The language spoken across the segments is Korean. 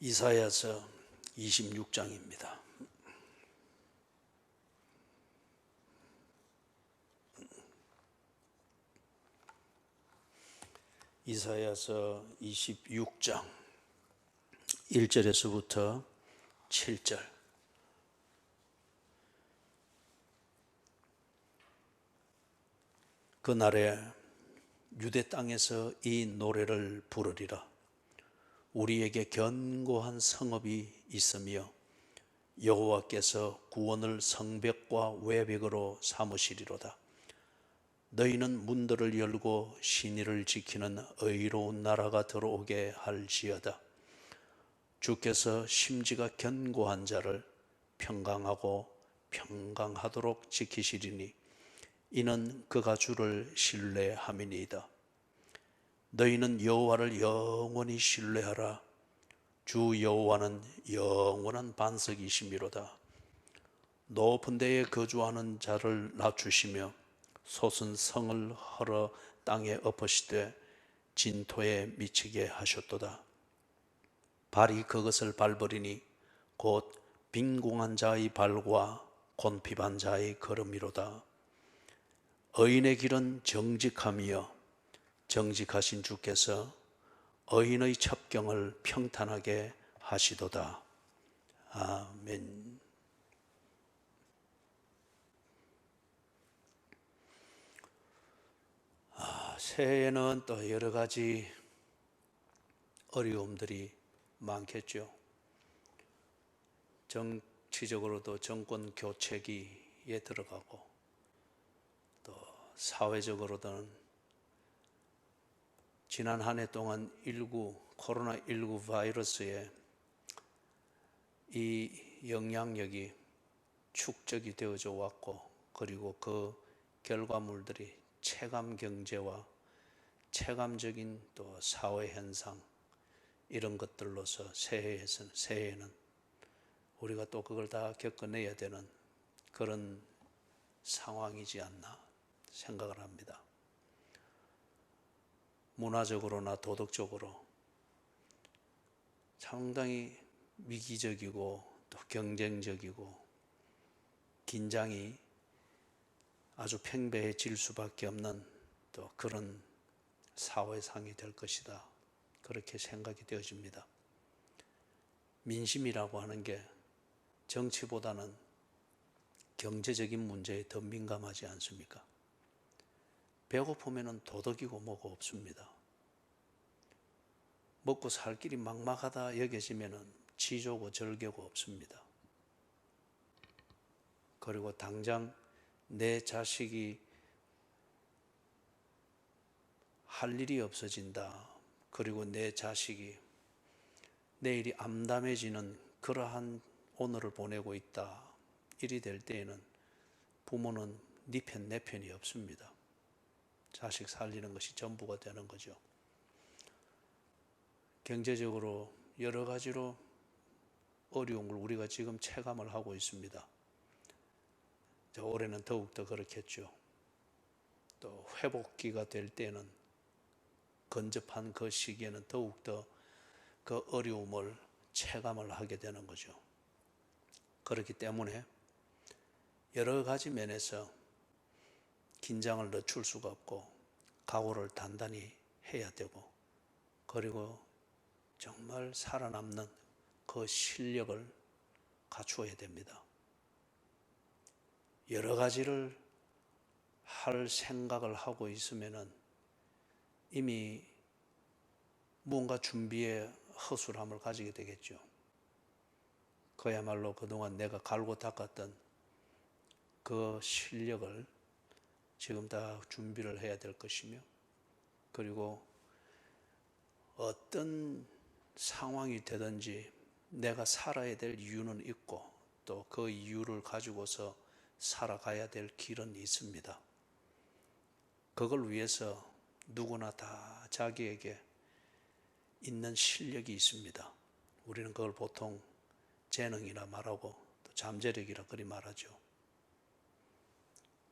이사야서 26장입니다. 이사야서 26장 1절에서부터 7절. 그날에 유대 땅에서 이 노래를 부르리라. 우리에게 견고한 성읍이 있으며 여호와께서 구원을 성벽과 외벽으로 삼으시리로다. 너희는 문들을 열고 신의를 지키는 의로운 나라가 들어오게 할지어다. 주께서 심지가 견고한 자를 평강하고 평강하도록 지키시리니 이는 그가 주를 신뢰함이니이다. 너희는 여호와를 영원히 신뢰하라. 주 여호와는 영원한 반석이시미로다. 높은 데에 거주하는 자를 낮추시며 솟은 성을 헐어 땅에 엎으시되 진토에 미치게 하셨도다. 발이 그것을 밟으리니 곧 빈궁한 자의 발과 곤핍한 자의 걸음이로다. 의인의 길은 정직함이여 정직하신 주께서 의인의 첩경을 평탄하게 하시도다. 아멘. 새해에는 또 여러 가지 어려움들이 많겠죠. 정치적으로도 정권 교체기에 들어가고 또 사회적으로는 지난 한 해 동안 코로나19 바이러스의 이 영향력이 축적이 되어져 왔고, 그리고 그 결과물들이 체감 경제와 체감적인 또 사회 현상, 이런 것들로서 새해에는 우리가 또 그걸 다 겪어내야 되는 그런 상황이지 않나 생각을 합니다. 문화적으로나 도덕적으로 상당히 위기적이고 또 경쟁적이고 긴장이 아주 팽배해질 수밖에 없는 또 그런 사회상이 될 것이다, 그렇게 생각이 되어집니다. 민심이라고 하는 게 정치보다는 경제적인 문제에 더 민감하지 않습니까? 배고프면 도덕이고 뭐고 없습니다. 먹고 살 길이 막막하다 여겨지면 지조고 절개고 없습니다. 그리고 당장 내 자식이 할 일이 없어진다, 그리고 내 자식이 내일이 암담해지는 그러한 오늘을 보내고 있다, 일이 될 때에는 부모는 네 편 내 편이 없습니다. 자식 살리는 것이 전부가 되는 거죠. 경제적으로 여러 가지로 어려운 걸 우리가 지금 체감을 하고 있습니다. 올해는 더욱더 그렇겠죠. 또 회복기가 될 때는 건접한 그 시기에는 더욱더 그 어려움을 체감을 하게 되는 거죠. 그렇기 때문에 여러 가지 면에서 긴장을 늦출 수가 없고 각오를 단단히 해야 되고, 그리고 정말 살아남는 그 실력을 갖추어야 됩니다. 여러 가지를 할 생각을 하고 있으면은 이미 무언가 준비에 허술함을 가지게 되겠죠. 그야말로 그동안 내가 갈고 닦았던 그 실력을 지금 다 준비를 해야 될 것이며, 그리고 어떤 상황이 되든지 내가 살아야 될 이유는 있고 또 그 이유를 가지고서 살아가야 될 길은 있습니다. 그걸 위해서 누구나 다 자기에게 있는 실력이 있습니다. 우리는 그걸 보통 재능이라 말하고 또 잠재력이라 그리 말하죠.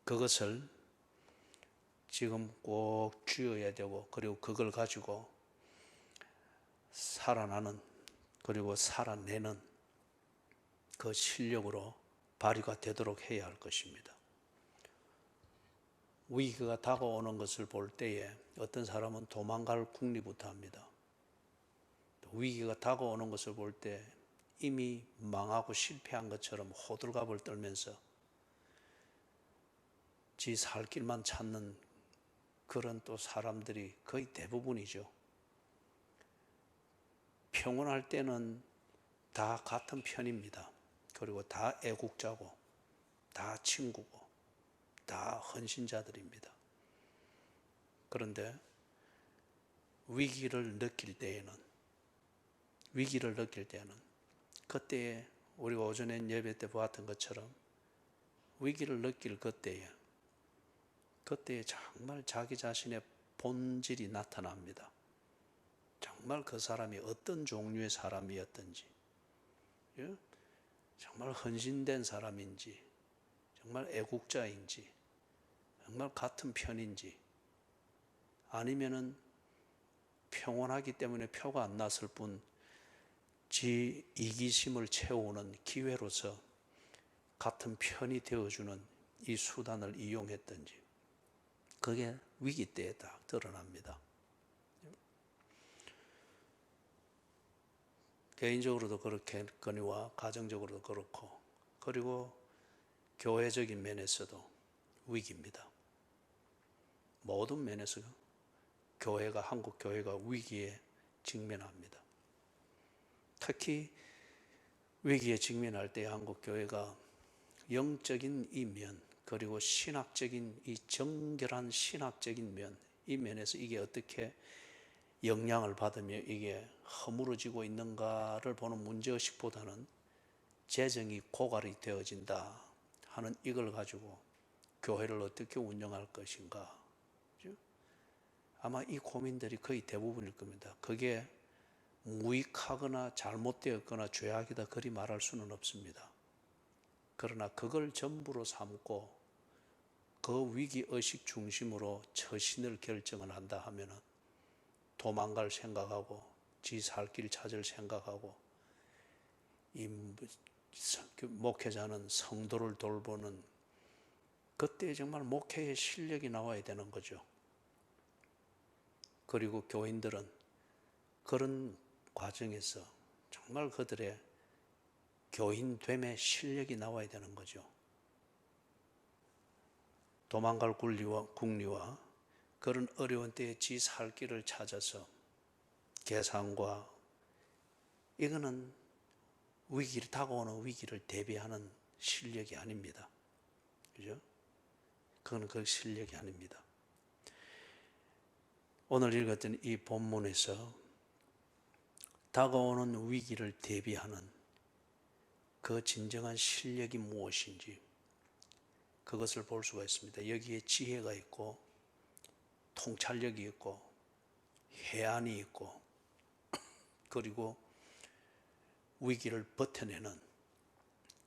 그것을 지금 꼭 쥐어야 되고, 그리고 그걸 가지고 살아나는 그리고 살아내는 그 실력으로 발휘가 되도록 해야 할 것입니다. 위기가 다가오는 것을 볼 때에 어떤 사람은 도망갈 궁리부터 합니다. 위기가 다가오는 것을 볼 때 이미 망하고 실패한 것처럼 호들갑을 떨면서 지 살 길만 찾는 그런 또 사람들이 거의 대부분이죠. 평온할 때는 다 같은 편입니다. 그리고 다 애국자고 다 친구고 다 헌신자들입니다. 그런데 위기를 느낄 때에는 그때에 우리가 오전에 예배 때 보았던 것처럼 위기를 느낄 그때에 정말 자기 자신의 본질이 나타납니다. 정말 그 사람이 어떤 종류의 사람이었던지, 정말 헌신된 사람인지, 정말 애국자인지, 정말 같은 편인지, 아니면은 평온하기 때문에 표가 안 났을 뿐 지 이기심을 채우는 기회로서 같은 편이 되어주는 이 수단을 이용했던지, 그게 위기 때에 딱 드러납니다. 개인적으로도 그렇겠거니와 가정적으로도 그렇고, 그리고 교회적인 면에서도 위기입니다. 모든 면에서 한국 교회가 위기에 직면합니다. 특히 위기에 직면할 때 한국 교회가 영적인 이 면, 그리고 신학적인 이 정결한 신학적인 면, 이 면에서 이게 어떻게 영향을 받으며 이게 허물어지고 있는가를 보는 문제의식보다는 재정이 고갈이 되어진다 하는 이걸 가지고 교회를 어떻게 운영할 것인가, 아마 이 고민들이 거의 대부분일 겁니다. 그게 무익하거나 잘못되었거나 죄악이다 그리 말할 수는 없습니다. 그러나 그걸 전부로 삼고 그 위기의식 중심으로 처신을 결정을 한다 하면은 도망갈 생각하고 지 살 길 찾을 생각하고 이 목회자는 성도를 돌보는, 그때 정말 목회의 실력이 나와야 되는 거죠. 그리고 교인들은 그런 과정에서 정말 그들의 교인됨의 실력이 나와야 되는 거죠. 도망갈 궁리와 그런 어려운 때에 지 살 길을 찾아서 계산과, 이거는 다가오는 위기를 대비하는 실력이 아닙니다. 그죠? 그건 그 실력이 아닙니다. 오늘 읽었던 이 본문에서 다가오는 위기를 대비하는 그 진정한 실력이 무엇인지 그것을 볼 수가 있습니다. 여기에 지혜가 있고 통찰력이 있고 해안이 있고, 그리고 위기를 버텨내는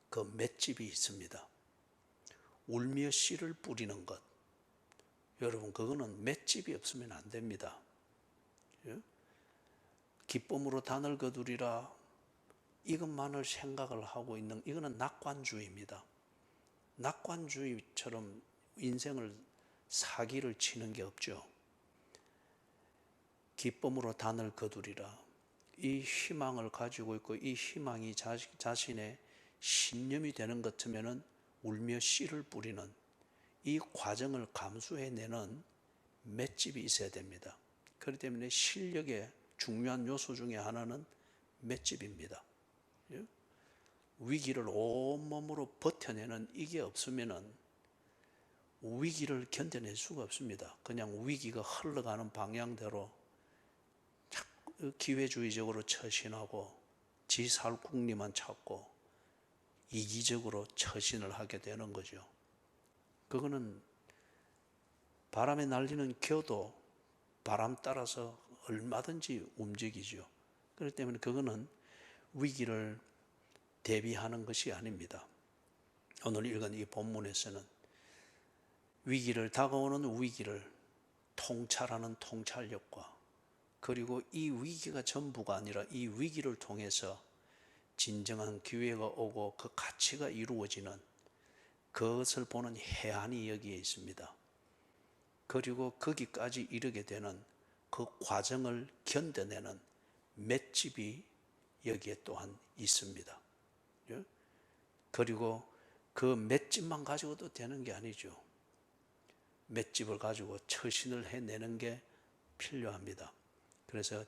그 맷집이 있습니다. 울며 씨를 뿌리는 것, 여러분 그거는 맷집이 없으면 안 됩니다. 기쁨으로 단을 거두리라, 이것만을 생각을 하고 있는, 이거는 낙관주의입니다. 낙관주의처럼 인생을 사기를 치는 게 없죠. 기쁨으로 단을 거두리라, 이 희망을 가지고 있고 이 희망이 자신의 신념이 되는 것 같으면 울며 씨를 뿌리는 이 과정을 감수해내는 맷집이 있어야 됩니다. 그렇기 때문에 실력의 중요한 요소 중에 하나는 맷집입니다. 위기를 온몸으로 버텨내는 이게 없으면 위기를 견뎌낼 수가 없습니다. 그냥 위기가 흘러가는 방향대로 기회주의적으로 처신하고 지 살 궁리만 찾고 이기적으로 처신을 하게 되는 거죠. 그거는 바람에 날리는 겨도 바람 따라서 얼마든지 움직이죠. 그렇기 때문에 그거는 위기를 대비하는 것이 아닙니다. 오늘 읽은 이 본문에서는 다가오는 위기를 통찰하는 통찰력과 그리고 이 위기가 전부가 아니라 이 위기를 통해서 진정한 기회가 오고 그 가치가 이루어지는 그것을 보는 해안이 여기에 있습니다. 그리고 거기까지 이르게 되는 그 과정을 견뎌내는 맷집이 여기에 또한 있습니다. 그리고 그 맷집만 가지고도 되는 게 아니죠. 맷집을 가지고 처신을 해내는 게 필요합니다. 그래서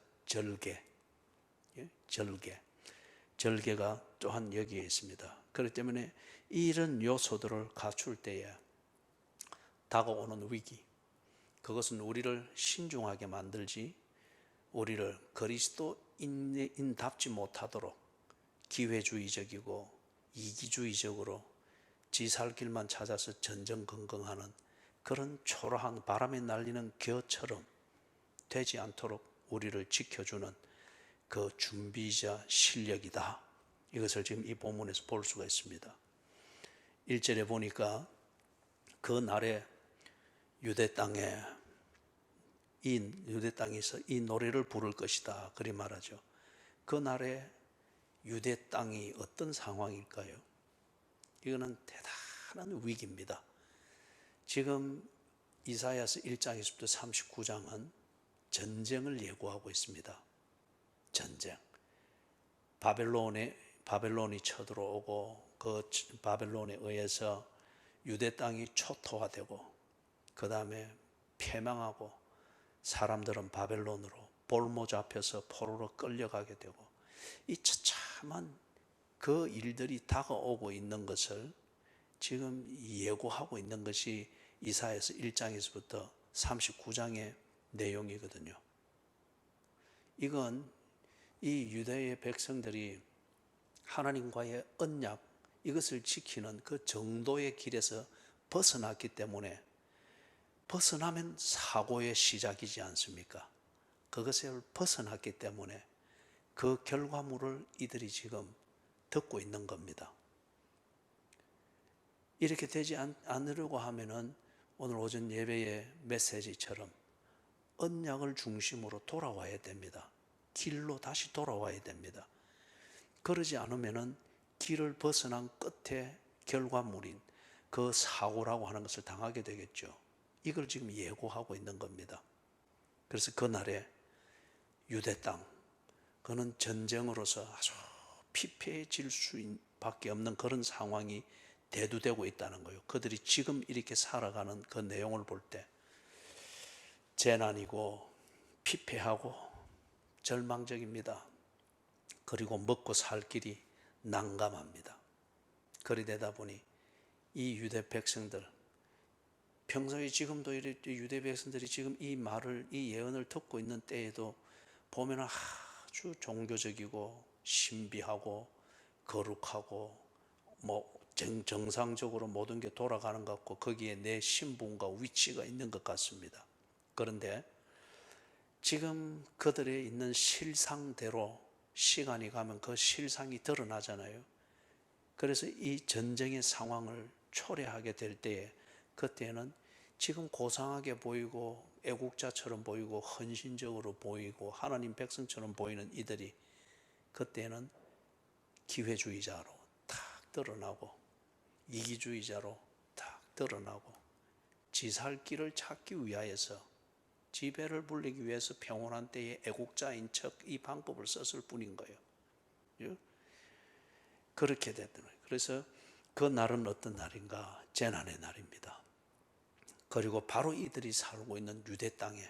절개가 또한 여기에 있습니다. 그렇기 때문에 이런 요소들을 갖출 때에 다가오는 위기, 그것은 우리를 신중하게 만들지, 우리를 그리스도인답지 못하도록 기회주의적이고 이기주의적으로 지 살 길만 찾아서 전전긍긍하는 그런 초라한 바람에 날리는 겨처럼 되지 않도록 우리를 지켜주는 그 준비자 실력이다. 이것을 지금 이 본문에서 볼 수가 있습니다. 1절에 보니까 그 날에 유대 땅에서 이 노래를 부를 것이다. 그리 말하죠. 그 날에 유대 땅이 어떤 상황일까요? 이거는 대단한 위기입니다. 지금 이사야서 1장에서부터 39장은 전쟁을 예고하고 있습니다. 전쟁. 바벨론이 쳐들어오고 그 바벨론에 의해서 유대 땅이 초토화되고 그 다음에 패망하고 사람들은 바벨론으로 볼모 잡혀서 포로로 끌려가게 되고 이 처참한 그 일들이 다가오고 있는 것을 지금 예고하고 있는 것이 이사야서 1장에서부터 39장의 내용이거든요. 이건 이 유대의 백성들이 하나님과의 언약, 이것을 지키는 그 정도의 길에서 벗어났기 때문에 벗어나면 사고의 시작이지 않습니까? 그것을 벗어났기 때문에 그 결과물을 이들이 지금 듣고 있는 겁니다. 이렇게 되지 않으려고 하면은 오늘 오전 예배의 메시지처럼 언약을 중심으로 돌아와야 됩니다. 길로 다시 돌아와야 됩니다. 그러지 않으면은 길을 벗어난 끝에 결과물인 그 사고라고 하는 것을 당하게 되겠죠. 이걸 지금 예고하고 있는 겁니다. 그래서 그날에 유대 땅, 그는 전쟁으로서 아주 피폐해질 수밖에 없는 그런 상황이 대두되고 있다는 거예요. 그들이 지금 이렇게 살아가는 그 내용을 볼 때 재난이고 피폐하고 절망적입니다. 그리고 먹고 살 길이 난감합니다. 그리 되다 보니 이 유대 백성들, 평소에 지금도 유대 백성들이 지금 이 말을, 이 예언을 듣고 있는 때에도 보면 아주 종교적이고 신비하고 거룩하고 정상적으로 모든 게 돌아가는 것 같고 거기에 내 신분과 위치가 있는 것 같습니다. 그런데 지금 그들의 있는 실상대로 시간이 가면 그 실상이 드러나잖아요. 그래서 이 전쟁의 상황을 초래하게 될 때에 그때는 지금 고상하게 보이고 애국자처럼 보이고 헌신적으로 보이고 하나님 백성처럼 보이는 이들이 그때는 기회주의자로 탁 드러나고 이기주의자로 탁 드러나고 지 살 길을 찾기 위하여서 지배를 불리기 위해서 평온한 때에 애국자인 척 이 방법을 썼을 뿐인 거예요. 그렇게 됐더라고요. 그래서 그 날은 어떤 날인가? 재난의 날입니다. 그리고 바로 이들이 살고 있는 유대 땅에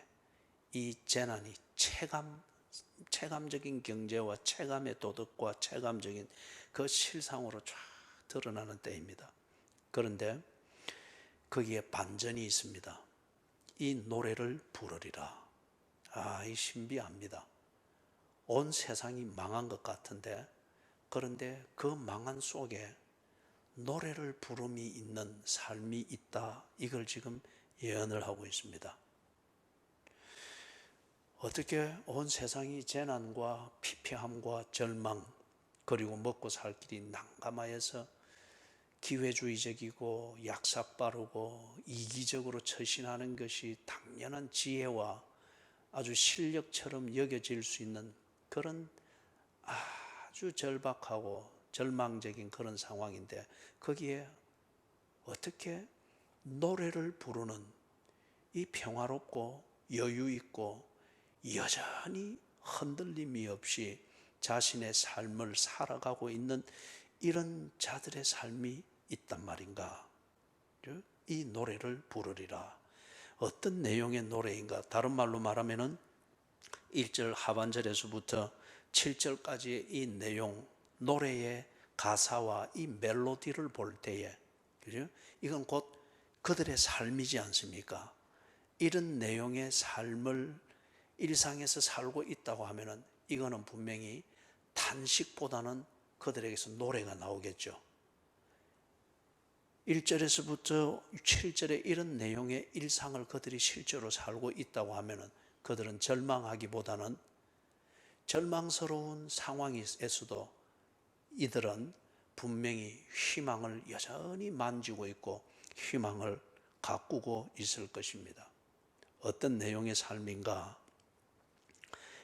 이 재난이 체감적인 경제와 체감의 도덕과 체감적인 그 실상으로 쫙 드러나는 때입니다. 그런데 거기에 반전이 있습니다. 이 노래를 부르리라. 이 신비합니다. 온 세상이 망한 것 같은데, 그런데 그 망한 속에 노래를 부름이 있는 삶이 있다. 이걸 지금 예언을 하고 있습니다. 어떻게 온 세상이 재난과 피폐함과 절망, 그리고 먹고 살 길이 난감하여서 기회주의적이고 약삭빠르고 이기적으로 처신하는 것이 당연한 지혜와 아주 실력처럼 여겨질 수 있는 그런 아주 절박하고 절망적인 그런 상황인데, 거기에 어떻게 노래를 부르는 이 평화롭고 여유 있고 여전히 흔들림이 없이 자신의 삶을 살아가고 있는 이런 자들의 삶이 있단 말인가? 이 노래를 부르리라. 어떤 내용의 노래인가? 다른 말로 말하면은 1절 하반절에서부터 7절까지의 이 내용, 노래의 가사와 이 멜로디를 볼 때에, 그죠? 이건 곧 그들의 삶이지 않습니까? 이런 내용의 삶을 일상에서 살고 있다고 하면은 이거는 분명히 탄식보다는 그들에게서 노래가 나오겠죠. 1절에서부터 7절에 이런 내용의 일상을 그들이 실제로 살고 있다고 하면은 그들은 절망하기보다는 절망스러운 상황에서도 이들은 분명히 희망을 여전히 만지고 있고 희망을 가꾸고 있을 것입니다. 어떤 내용의 삶인가?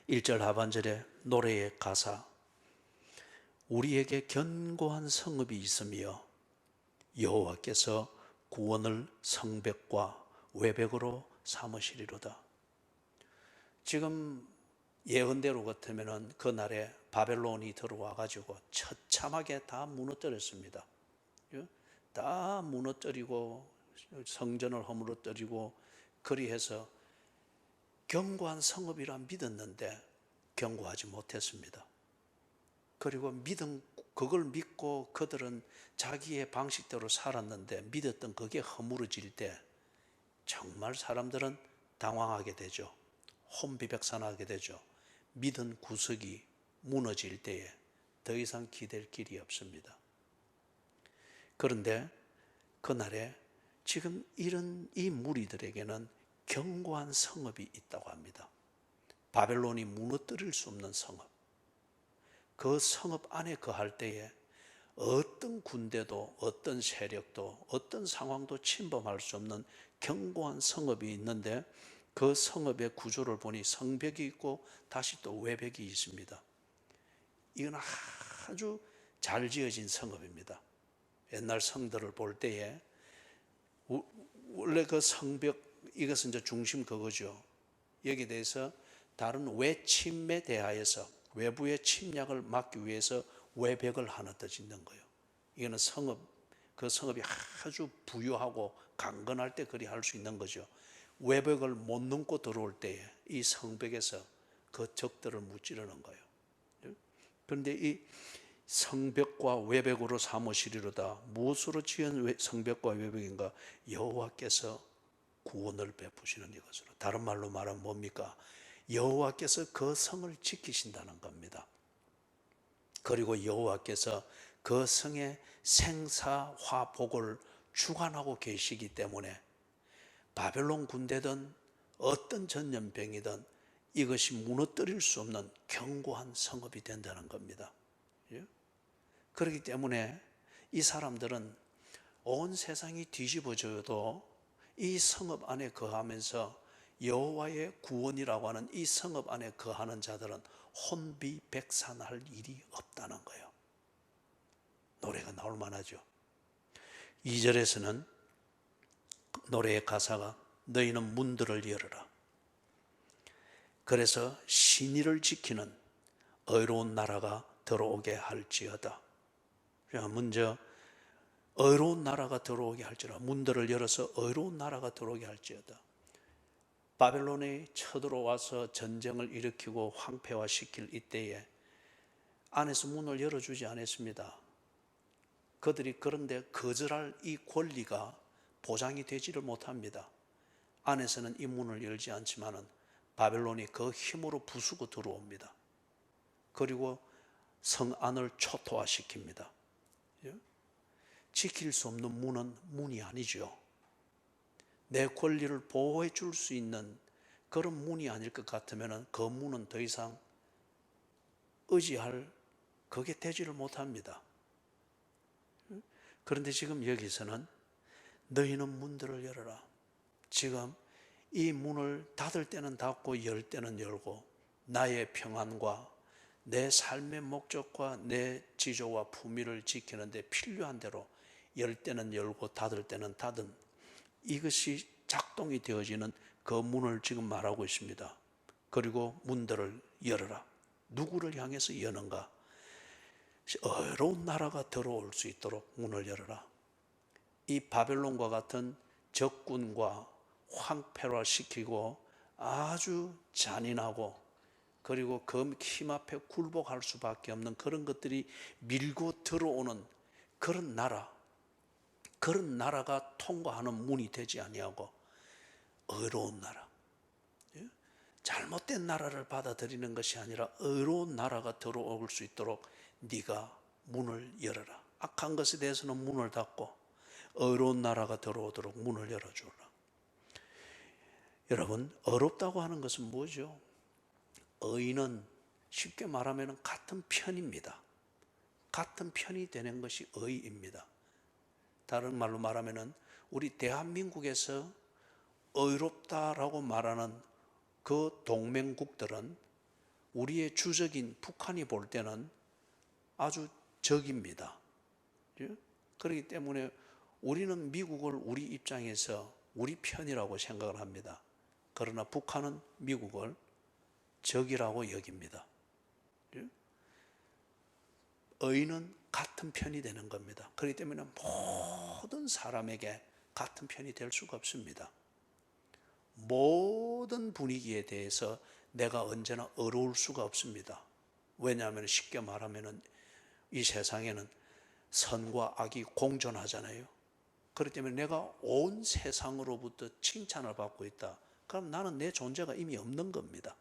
1절 하반절에 노래의 가사, 우리에게 견고한 성읍이 있으며 여호와께서 구원을 성벽과 외벽으로 삼으시리로다. 지금 예언대로 같으면 그날에 바벨론이 들어와 가지고 처참하게 다 무너뜨렸습니다. 다 무너뜨리고 성전을 허물어뜨리고 그리해서 견고한 성읍이라 믿었는데 견고하지 못했습니다. 그리고 그걸 믿고 그들은 자기의 방식대로 살았는데 믿었던 그게 허물어질 때 정말 사람들은 당황하게 되죠. 혼비백산하게 되죠. 믿은 구석이 무너질 때에 더 이상 기댈 길이 없습니다. 그런데 그날에 지금 이런 이 무리들에게는 견고한 성읍이 있다고 합니다. 바벨론이 무너뜨릴 수 없는 성읍. 그 성읍 안에 거할 때에 어떤 군대도 어떤 세력도 어떤 상황도 침범할 수 없는 견고한 성읍이 있는데, 그 성읍의 구조를 보니 성벽이 있고 다시 또 외벽이 있습니다. 이건 아주 잘 지어진 성읍입니다. 옛날 성들을 볼 때에 원래 그 성벽, 이것은 이제 중심 그거죠. 여기에 대해서 다른 외침에 대하여서 외부의 침략을 막기 위해서 외벽을 하나 더 짓는 거예요. 이거는 성읍, 그 성읍이 아주 부유하고 강건할 때 그리 할 수 있는 거죠. 외벽을 못 넘고 들어올 때에 이 성벽에서 그 적들을 무찌르는 거예요. 그런데 이 성벽과 외벽으로 삼으시리로다. 무엇으로 지은 성벽과 외벽인가? 여호와께서 구원을 베푸시는 이것으로. 다른 말로 말하면 뭡니까? 여호와께서 그 성을 지키신다는 겁니다. 그리고 여호와께서 그 성의 생사화복을 주관하고 계시기 때문에 바벨론 군대든 어떤 전염병이든 이것이 무너뜨릴 수 없는 견고한 성읍이 된다는 겁니다. 그렇기 때문에 이 사람들은 온 세상이 뒤집어져도 이 성읍 안에 거하면서 여호와의 구원이라고 하는 이 성읍 안에 거하는 자들은 혼비백산할 일이 없다는 거예요. 노래가 나올 만하죠. 2절에서는 노래의 가사가 너희는 문들을 열어라. 그래서 신의를 지키는 의로운 나라가 들어오게 할지어다. 먼저 의로운 나라가 들어오게 할지어다. 문들을 열어서 의로운 나라가 들어오게 할지어다. 바벨론이 쳐들어와서 전쟁을 일으키고 황폐화시킬 이때에 안에서 문을 열어주지 않았습니다. 그들이 그런데 거절할 이 권리가 보장이 되지를 못합니다. 안에서는 이 문을 열지 않지만은 바벨론이 그 힘으로 부수고 들어옵니다. 그리고 성 안을 초토화시킵니다. 지킬 수 없는 문은 문이 아니죠. 내 권리를 보호해 줄 수 있는 그런 문이 아닐 것 같으면 그 문은 더 이상 의지할 그게 되지를 못합니다. 그런데 지금 여기서는 너희는 문들을 열어라. 지금 이 문을 닫을 때는 닫고 열 때는 열고 나의 평안과 내 삶의 목적과 내 지조와 품위를 지키는데 필요한 대로 열 때는 열고 닫을 때는 닫은 이것이 작동이 되어지는 그 문을 지금 말하고 있습니다. 그리고 문들을 열어라. 누구를 향해서 여는가? 어려운 나라가 들어올 수 있도록 문을 열어라. 이 바벨론과 같은 적군과 황폐화시키고 아주 잔인하고 그리고 그 힘 앞에 굴복할 수밖에 없는 그런 것들이 밀고 들어오는 그런 나라가 통과하는 문이 되지 아니하고 의로운 나라, 잘못된 나라를 받아들이는 것이 아니라 의로운 나라가 들어올 수 있도록 네가 문을 열어라. 악한 것에 대해서는 문을 닫고 의로운 나라가 들어오도록 문을 열어주라. 여러분, 어렵다고 하는 것은 뭐죠? 의는 쉽게 말하면 같은 편입니다. 같은 편이 되는 것이 의입니다. 다른 말로 말하면 우리 대한민국에서 의롭다라고 말하는 그 동맹국들은 우리의 주적인 북한이 볼 때는 아주 적입니다. 그렇기 때문에 우리는 미국을 우리 입장에서 우리 편이라고 생각을 합니다. 그러나 북한은 미국을 적이라고 여깁니다. 의는 같은 편이 되는 겁니다. 그렇기 때문에 모든 사람에게 같은 편이 될 수가 없습니다. 모든 분위기에 대해서 내가 언제나 의로울 수가 없습니다. 왜냐하면 쉽게 말하면 이 세상에는 선과 악이 공존하잖아요. 그렇기 때문에 내가 온 세상으로부터 칭찬을 받고 있다. 그럼 나는 내 존재가 이미 없는 겁니다.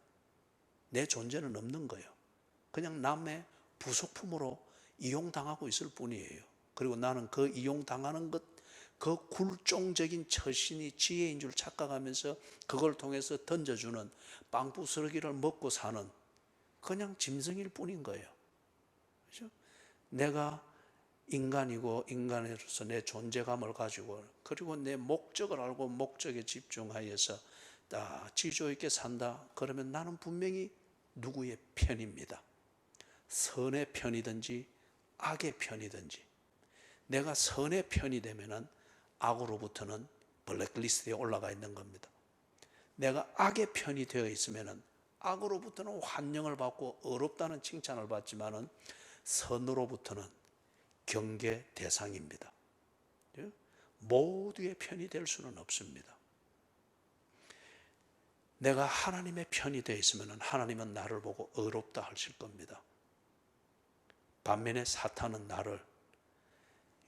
내 존재는 없는 거예요. 그냥 남의 부속품으로 이용당하고 있을 뿐이에요. 그리고 나는 그 이용당하는 것, 그 굴종적인 처신이 지혜인 줄 착각하면서 그걸 통해서 던져주는 빵부스러기를 먹고 사는 그냥 짐승일 뿐인 거예요. 그렇죠? 내가 인간이고 인간으로서 내 존재감을 가지고 그리고 내 목적을 알고 목적에 집중하여서 딱 지조 있게 산다. 그러면 나는 분명히 누구의 편입니다. 선의 편이든지 악의 편이든지 내가 선의 편이 되면은 악으로부터는 블랙리스트에 올라가 있는 겁니다. 내가 악의 편이 되어 있으면은 악으로부터는 환영을 받고 어렵다는 칭찬을 받지만은 선으로부터는 경계 대상입니다. 모두의 편이 될 수는 없습니다. 내가 하나님의 편이 되어 있으면 하나님은 나를 보고 의롭다 하실 겁니다. 반면에 사탄은 나를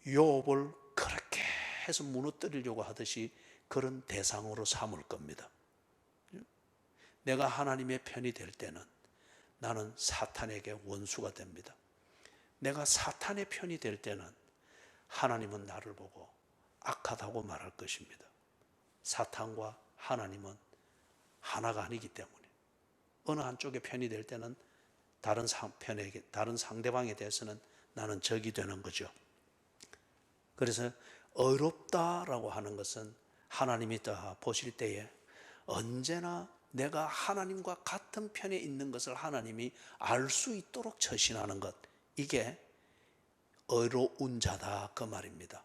욥을 그렇게 해서 무너뜨리려고 하듯이 그런 대상으로 삼을 겁니다. 내가 하나님의 편이 될 때는 나는 사탄에게 원수가 됩니다. 내가 사탄의 편이 될 때는 하나님은 나를 보고 악하다고 말할 것입니다. 사탄과 하나님은 하나가 아니기 때문에 어느 한쪽의 편이 될 때는 다른 상대방에 대해서는 나는 적이 되는 거죠. 그래서 의롭다라고 하는 것은 하나님이 다 보실 때에 언제나 내가 하나님과 같은 편에 있는 것을 하나님이 알 수 있도록 처신하는 것, 이게 의로운 자다 그 말입니다.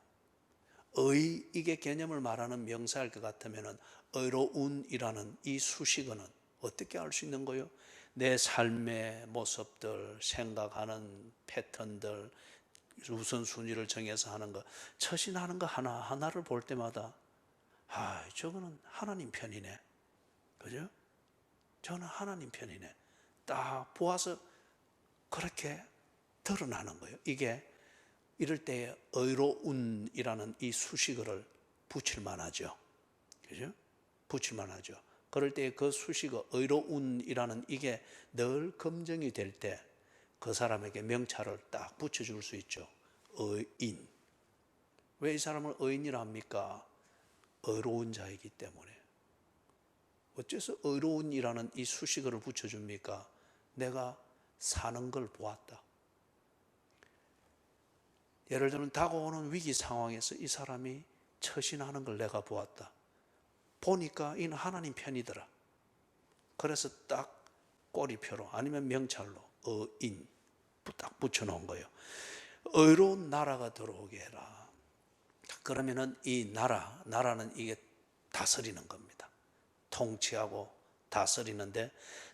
이게 개념을 말하는 명사일 것 같으면 의로운이라는 이 수식어는 어떻게 알 수 있는 거요? 내 삶의 모습들, 생각하는 패턴들, 우선순위를 정해서 하는 거, 처신하는 거 하나하나를 볼 때마다 저거는 하나님 편이네. 그죠? 저는 하나님 편이네. 딱 보아서 그렇게 드러나는 거예요. 이게 이럴 때 의로운이라는 이 수식어를 붙일 만하죠. 그죠? 붙일 만하죠. 그럴 때 그 수식어 의로운이라는 이게 늘 검증이 될 때 그 사람에게 명찰을 딱 붙여줄 수 있죠. 의인. 왜 이 사람을 의인이라 합니까? 의로운 자이기 때문에. 어째서 의로운이라는 이 수식어를 붙여줍니까? 내가 사는 걸 보았다. 예를 들면 다가오는 위기 상황에서 이 사람이 처신하는 걸 내가 보았다. 보니까 이는 하나님 편이더라. 그래서 딱 꼬리표로 아니면 명찰로 어인 딱 붙여놓은 거예요. 의로운 나라가 들어오게 해라. 그러면은 이 나라는 이게 다스리는 겁니다. 통치하고 다스리는데,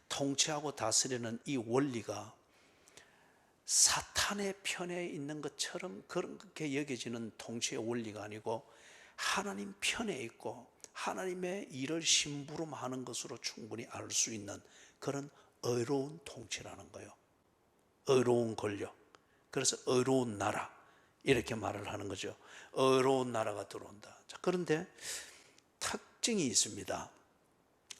통치하고 다스리는 이 원리가 사탄의 편에 있는 것처럼 그렇게 여겨지는 통치의 원리가 아니고 하나님 편에 있고 하나님의 일을 심부름하는 것으로 충분히 알 수 있는 그런 의로운 통치라는 거예요. 의로운 권력. 그래서 의로운 나라, 이렇게 말을 하는 거죠. 의로운 나라가 들어온다. 자, 그런데 특징이 있습니다.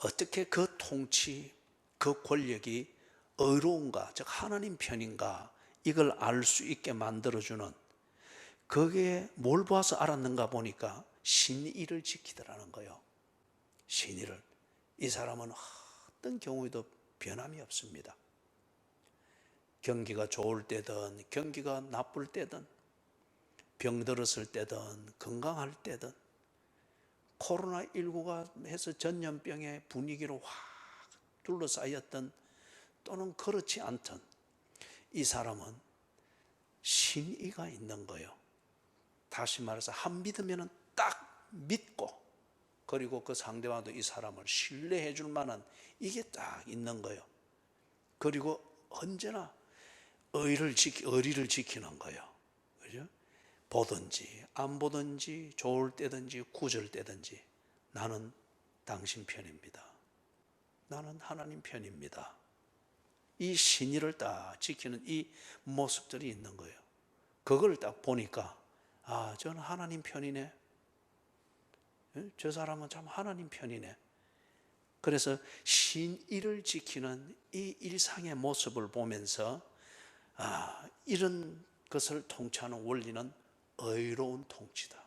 어떻게 그 통치, 그 권력이 의로운가, 즉 하나님 편인가, 이걸 알 수 있게 만들어주는, 그게 뭘 봐서 알았는가 보니까 신의를 지키더라는 거예요. 신의를. 이 사람은 어떤 경우에도 변함이 없습니다. 경기가 좋을 때든 경기가 나쁠 때든 병들었을 때든 건강할 때든 코로나19가 해서 전염병의 분위기로 확 둘러싸였던 또는 그렇지 않던 이 사람은 신의가 있는 거예요. 다시 말해서 한 믿으면 딱 믿고, 그리고 그 상대방도 이 사람을 신뢰해 줄 만한 이게 딱 있는 거예요. 그리고 언제나 의리를 지키는 거예요. 그죠? 보든지 안 보든지 좋을 때든지 구절 때든지 나는 당신 편입니다. 나는 하나님 편입니다. 이 신의를 딱 지키는 이 모습들이 있는 거예요. 그걸 딱 보니까 저는 하나님 편이네. 저 사람은 참 하나님 편이네. 그래서 신의를 지키는 이 일상의 모습을 보면서 이런 것을 통치하는 원리는 의로운 통치다.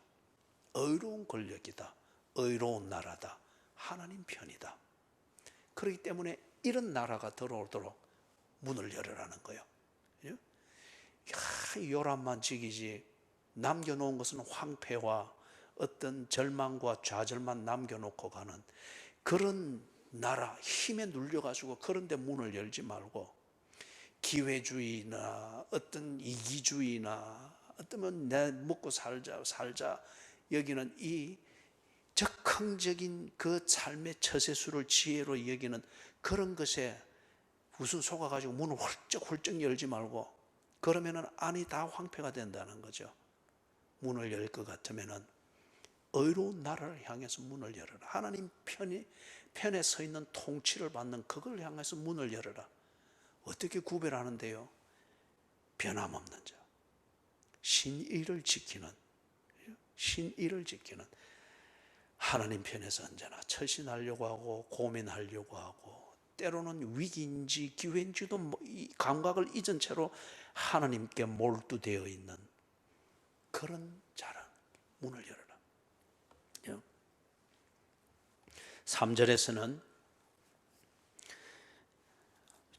의로운 권력이다. 의로운 나라다. 하나님 편이다. 그렇기 때문에 이런 나라가 들어오도록 문을 열으라는 거예요. 요란만 지키지 남겨놓은 것은 황폐와 어떤 절망과 좌절만 남겨놓고 가는 그런 나라, 힘에 눌려가지고 그런 데 문을 열지 말고 기회주의나 어떤 이기주의나 어떤 내 먹고 살자 여기는 이 적극적인 그 삶의 처세술을 지혜로 여기는 그런 것에 무슨 속아가지고 문을 훌쩍 열지 말고, 그러면은 안이 다 황폐가 된다는 거죠. 문을 열 것 같으면은 의로운 나라를 향해서 문을 열어라. 하나님 편에 서 있는 통치를 받는 그걸 향해서 문을 열어라. 어떻게 구별하는데요? 변함없는 자, 신의를 지키는 하나님 편에서 언제나 처신하려고 하고 고민하려고 하고, 때로는 위기인지 기회인지도 감각을 잊은 채로 하나님께 몰두되어 있는 그런 자라. 문을 열어라. 3절에서는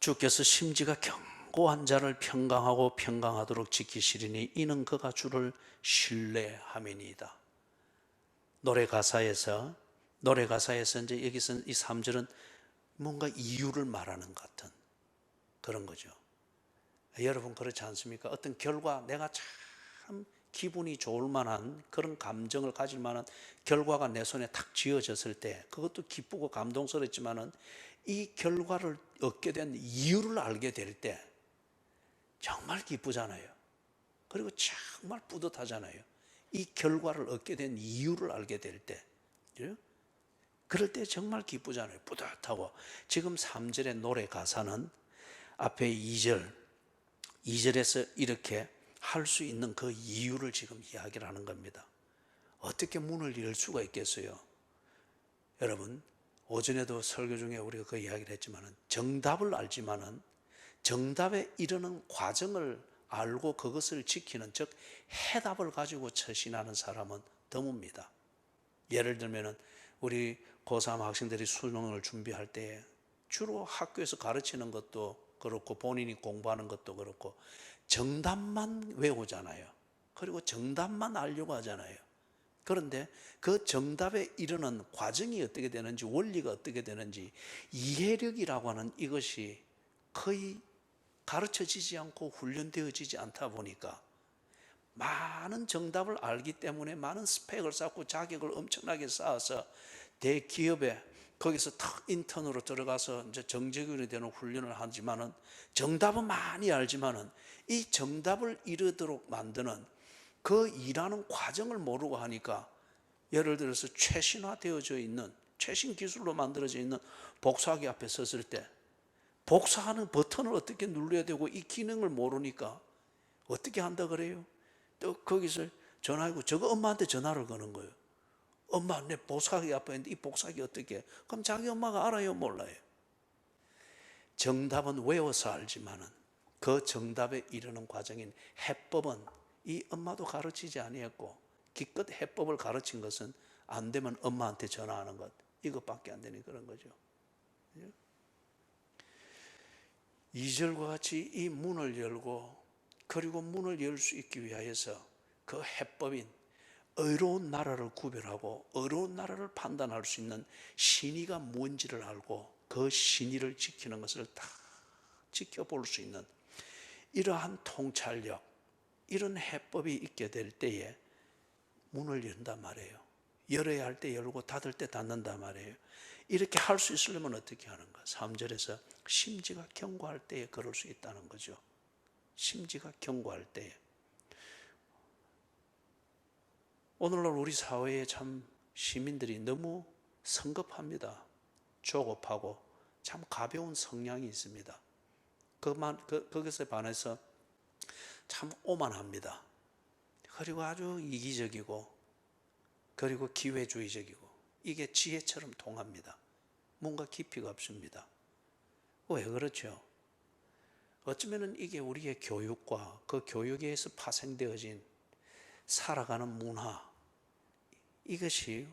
주께서 심지가 견고한 자를 평강하도록 지키시리니 이는 그가 주를 신뢰함이니이다. 노래 가사에서 이제 여기서 이 3절은 뭔가 이유를 말하는 것 같은 그런 거죠. 여러분 그렇지 않습니까? 어떤 결과, 내가 참 기분이 좋을 만한 그런 감정을 가질 만한 결과가 내 손에 탁 쥐어졌을 때 그것도 기쁘고 감동스럽지만은 이 결과를 얻게 된 이유를 알게 될 때 정말 기쁘잖아요. 그리고 정말 뿌듯하잖아요. 이 결과를 얻게 된 이유를 알게 될 때, 그럴 때 정말 기쁘잖아요. 뿌듯하고. 지금 3절의 노래 가사는 앞에 2절에서 이렇게 할 수 있는 그 이유를 지금 이야기를 하는 겁니다. 어떻게 문을 열 수가 있겠어요? 여러분, 오전에도 설교 중에 우리가 그 이야기를 했지만은 정답을 알지만은 정답에 이르는 과정을 알고 그것을 지키는, 즉 해답을 가지고 처신하는 사람은 드뭅니다. 예를 들면은 우리 고3 학생들이 수능을 준비할 때 주로 학교에서 가르치는 것도 그렇고 본인이 공부하는 것도 그렇고 정답만 외우잖아요. 그리고 정답만 알려고 하잖아요. 그런데 그 정답에 이르는 과정이 어떻게 되는지, 원리가 어떻게 되는지, 이해력이라고 하는 이것이 거의 가르쳐지지 않고 훈련되어지지 않다 보니까 많은 정답을 알기 때문에 많은 스펙을 쌓고 자격을 엄청나게 쌓아서 대기업에 거기서 탁 인턴으로 들어가서 이제 정직원이 되는 훈련을 하지만은, 정답은 많이 알지만은 이 정답을 이루도록 만드는 그 일하는 과정을 모르고 하니까, 예를 들어서 최신화되어져 있는, 최신 기술로 만들어져 있는 복사기 앞에 섰을 때 복사하는 버튼을 어떻게 눌러야 되고 이 기능을 모르니까 어떻게 한다 그래요? 또 거기서 전화하고 저거 엄마한테 전화를 거는 거예요. 엄마, 내 복사기 앞에 있는데 이 복사기 어떻게 해? 그럼 자기 엄마가 알아요, 몰라요? 정답은 외워서 알지만은 그 정답에 이르는 과정인 해법은 이 엄마도 가르치지 아니했고, 기껏 해법을 가르친 것은 안 되면 엄마한테 전화하는 것, 이것밖에 안 되는 그런 거죠. 2절과 같이 이 문을 열고, 그리고 문을 열 수 있기 위하여서 그 해법인 의로운 나라를 구별하고 의로운 나라를 판단할 수 있는 신의가 뭔지를 알고 그 신의를 지키는 것을 다 지켜볼 수 있는 이러한 통찰력, 이런 해법이 있게 될 때에 문을 연단 말이에요. 열어야 할 때 열고 닫을 때 닫는단 말이에요. 이렇게 할 수 있으려면 어떻게 하는가? 3절에서 심지가 견고할 때에 그럴 수 있다는 거죠. 심지가 견고할 때에. 오늘날 우리 사회에 참 시민들이 너무 성급합니다. 조급하고 참 가벼운 성향이 있습니다. 그것에 반해서 참 오만합니다. 그리고 아주 이기적이고, 그리고 기회주의적이고, 이게 지혜처럼 통합니다. 뭔가 깊이가 없습니다. 왜 그렇죠? 어쩌면 이게 우리의 교육과 그 교육에서 파생되어진 살아가는 문화, 이것이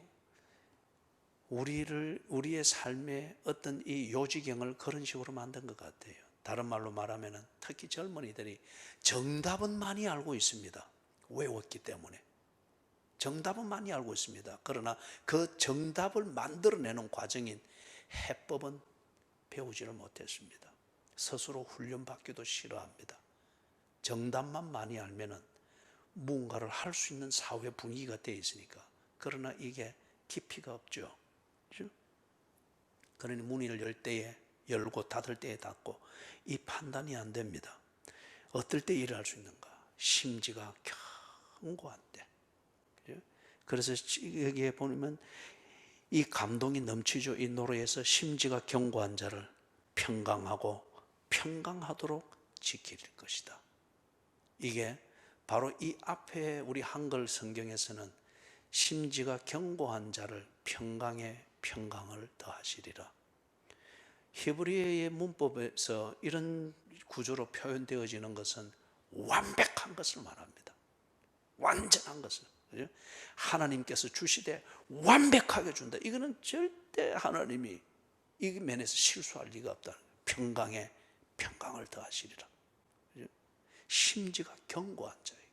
우리의 삶의 어떤 이 요지경을 그런 식으로 만든 것 같아요. 다른 말로 말하면 특히 젊은이들이 정답은 많이 알고 있습니다. 외웠기 때문에. 정답은 많이 알고 있습니다. 그러나 그 정답을 만들어내는 과정인 해법은 배우지를 못했습니다. 스스로 훈련받기도 싫어합니다. 정답만 많이 알면은 무언가를 할 수 있는 사회 분위기가 되어 있으니까. 그러나 이게 깊이가 없죠. 그렇죠? 그러니 문을 열 때에 열고 닫을 때에 닫고, 이 판단이 안 됩니다. 어떨 때 일을 할 수 있는가? 심지가 견고한 때. 그렇죠? 그래서 여기에 보면 이 감동이 넘치죠. 이 노래에서 심지가 견고한 자를 평강하고 평강하도록 지킬 것이다. 이게 바로 이 앞에 우리 한글 성경에서는 심지가 견고한 자를 평강에 평강을 더하시리라. 히브리어의 문법에서 이런 구조로 표현되어지는 것은 완벽한 것을 말합니다. 완전한 것을. 그죠? 하나님께서 주시되 완벽하게 준다. 이거는 절대 하나님이 이 면에서 실수할 리가 없다. 평강에 평강을 더하시리라. 그죠? 심지가 견고한 자에게.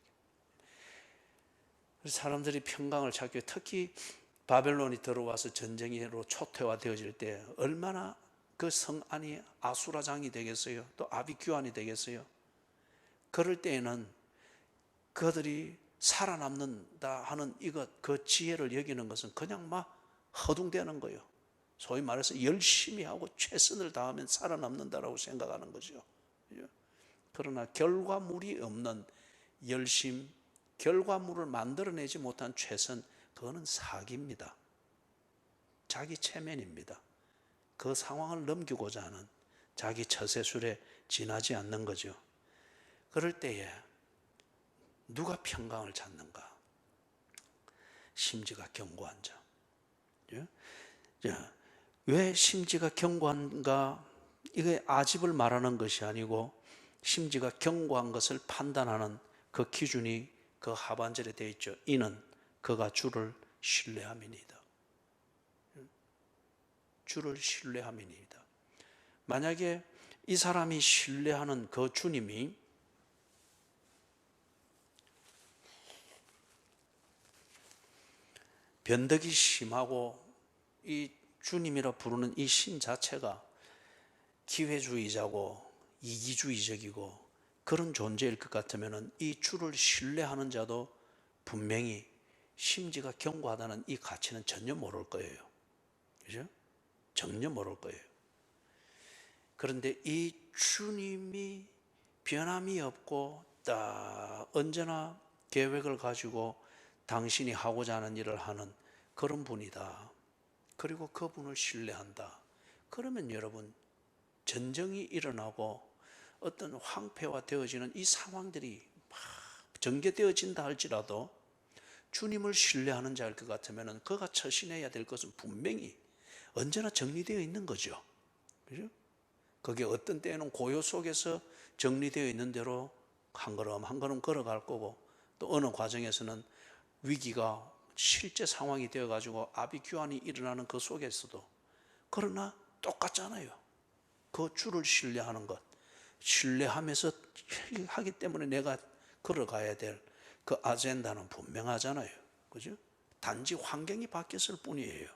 사람들이 평강을 찾기 위해, 특히 바벨론이 들어와서 전쟁으로 초토화되어질 때 얼마나 그 성 안이 아수라장이 되겠어요? 또 아비규환이 되겠어요? 그럴 때에는 그들이 살아남는다 하는 그 지혜를 여기는 것은 그냥 막 허둥대는 거예요. 소위 말해서 열심히 하고 최선을 다하면 살아남는다라고 생각하는 거죠. 그러나 결과물이 없는 열심, 결과물을 만들어내지 못한 최선, 그거는 사기입니다. 자기 체면입니다. 그 상황을 넘기고자 하는 자기 처세술에 지나지 않는 거죠. 그럴 때에 누가 평강을 찾는가? 심지가 견고한 자. 왜 심지가 견고한가? 이게 아집을 말하는 것이 아니고 심지가 견고한 것을 판단하는 그 기준이 그 하반절에 되어 있죠. 이는 그가 주를 신뢰함이니이다. 주를 신뢰함이니이다. 만약에 이 사람이 신뢰하는 그 주님이 변덕이 심하고 이 주님이라 부르는 이 신 자체가 기회주의자고 이기주의적이고 그런 존재일 것 같으면 이 주를 신뢰하는 자도 분명히 심지가 견고하다는 이 가치는 전혀 모를 거예요. 그죠? 전혀 모를 거예요. 그런데 이 주님이 변함이 없고 딱 언제나 계획을 가지고 당신이 하고자 하는 일을 하는 그런 분이다. 그리고 그분을 신뢰한다. 그러면 여러분 전쟁이 일어나고 어떤 황폐화되어지는 이 상황들이 막 전개되어진다 할지라도 주님을 신뢰하는 자일 것 같으면 그가 처신해야 될 것은 분명히 언제나 정리되어 있는 거죠. 그죠? 그게 어떤 때에는 고요 속에서 정리되어 있는 대로 한 걸음 한 걸음 걸어갈 거고 또 어느 과정에서는 위기가 실제 상황이 되어가지고 아비규환이 일어나는 그 속에서도 그러나 똑같잖아요. 그 주를 신뢰하는 것, 신뢰하면서 하기 때문에 내가 걸어가야 될 그 아젠다는 분명하잖아요. 그죠? 단지 환경이 바뀌었을 뿐이에요.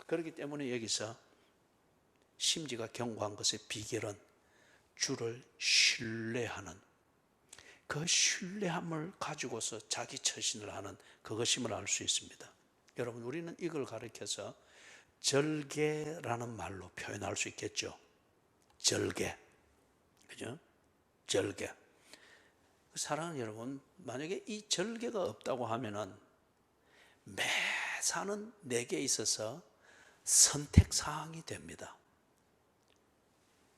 그렇기 때문에 여기서 심지가 견고한 것의 비결은 주를 신뢰하는 그 신뢰함을 가지고서 자기 처신을 하는 그것임을 알 수 있습니다. 여러분 우리는 이걸 가리켜서 절개라는 말로 표현할 수 있겠죠. 절개. 그죠? 절개. 사랑하는 여러분, 만약에 이 절개가 없다고 하면은 매사는 내게 있어서 선택사항이 됩니다.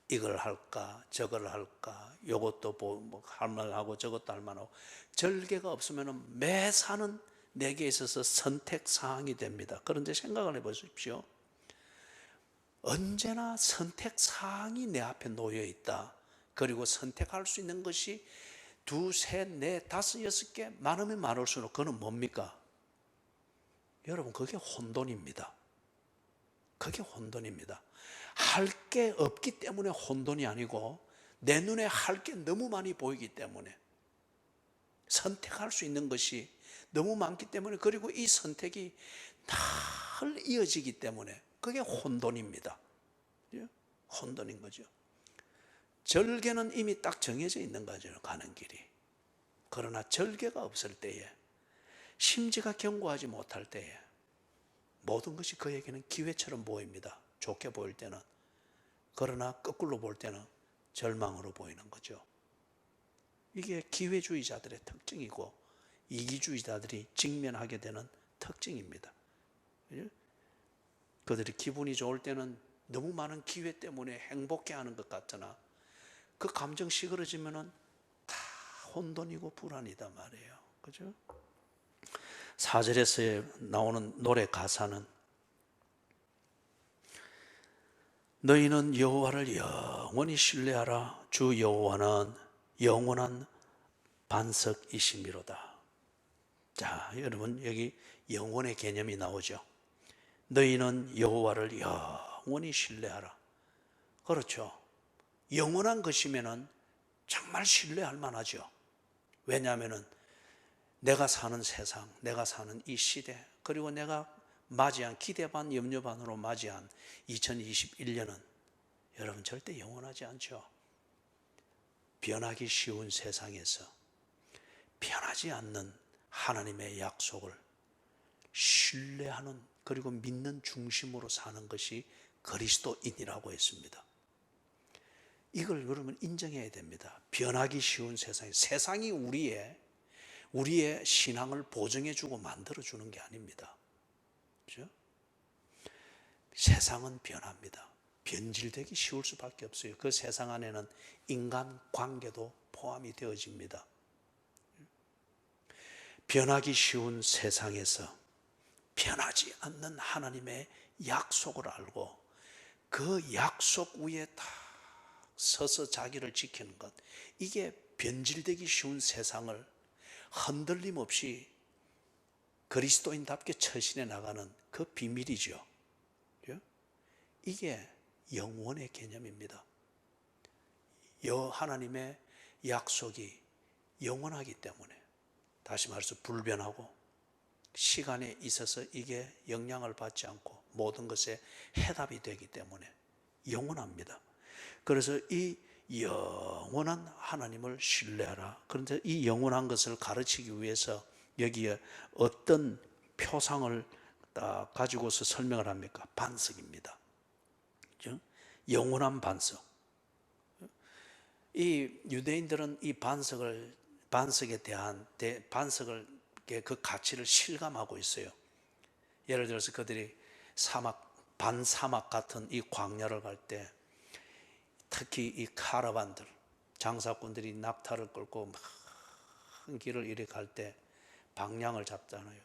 이걸 할까 저걸 할까 이것도 뭐 할 만하고 저것도 할 만하고 절개가 없으면 매사는 내게 있어서 선택사항이 됩니다. 그런데 생각을 해보십시오. 언제나 선택사항이 내 앞에 놓여 있다. 그리고 선택할 수 있는 것이 2, 3, 4, 5, 6개 많으면 많을수록 그건 뭡니까? 여러분 그게 혼돈입니다. 그게 혼돈입니다. 할 게 없기 때문에 혼돈이 아니고 내 눈에 할 게 너무 많이 보이기 때문에 선택할 수 있는 것이 너무 많기 때문에 그리고 이 선택이 늘 이어지기 때문에 그게 혼돈입니다. 혼돈인 거죠. 절개는 이미 딱 정해져 있는 거죠. 가는 길이. 그러나 절개가 없을 때에 심지가 견고하지 못할 때에 모든 것이 그에게는 기회처럼 보입니다. 좋게 보일 때는. 그러나 거꾸로 볼 때는 절망으로 보이는 거죠. 이게 기회주의자들의 특징이고 이기주의자들이 직면하게 되는 특징입니다. 그들이 기분이 좋을 때는 너무 많은 기회 때문에 행복해하는 것 같으나 그 감정 시그러지면은 다 혼돈이고 불안이다 말이에요. 그죠? 4절에서 나오는 노래 가사는 너희는 여호와를 영원히 신뢰하라. 주 여호와는 영원한 반석이시미로다. 자, 여러분 여기 영원의 개념이 나오죠. 너희는 여호와를 영원히 신뢰하라. 그렇죠. 영원한 것이면은 정말 신뢰할 만하죠. 왜냐하면은 내가 사는 세상, 내가 사는 이 시대, 그리고 내가 맞이한 기대 반 염려 반으로 맞이한 2021년은 여러분 절대 영원하지 않죠. 변하기 쉬운 세상에서 변하지 않는 하나님의 약속을 신뢰하는 그리고 믿는 중심으로 사는 것이 그리스도인이라고 했습니다. 이걸 여러분 인정해야 됩니다. 변하기 쉬운 세상에 세상이 우리의 신앙을 보증해주고 만들어주는 게 아닙니다. 그렇죠? 세상은 변합니다. 변질되기 쉬울 수밖에 없어요. 그 세상 안에는 인간 관계도 포함이 되어집니다. 변하기 쉬운 세상에서 변하지 않는 하나님의 약속을 알고 그 약속 위에 다 서서 자기를 지키는 것, 이게 변질되기 쉬운 세상을 흔들림 없이 그리스도인답게 처신해 나가는 그 비밀이죠. 이게 영원의 개념입니다. 하나님의 약속이 영원하기 때문에, 다시 말해서 불변하고 시간에 있어서 이게 영향을 받지 않고 모든 것에 해답이 되기 때문에 영원합니다. 그래서 이 영원한 하나님을 신뢰하라. 그런데 이 영원한 것을 가르치기 위해서 여기에 어떤 표상을 가지고서 설명을 합니까? 반석입니다. 영원한 반석. 이 유대인들은 이 반석에 대한 반석을 그 가치를 실감하고 있어요. 예를 들어서 그들이 반사막 같은 이 광야를 갈 때 특히 이 카라반들, 장사꾼들이 낙타를 끌고 큰 길을 이리 갈 때 방향을 잡잖아요.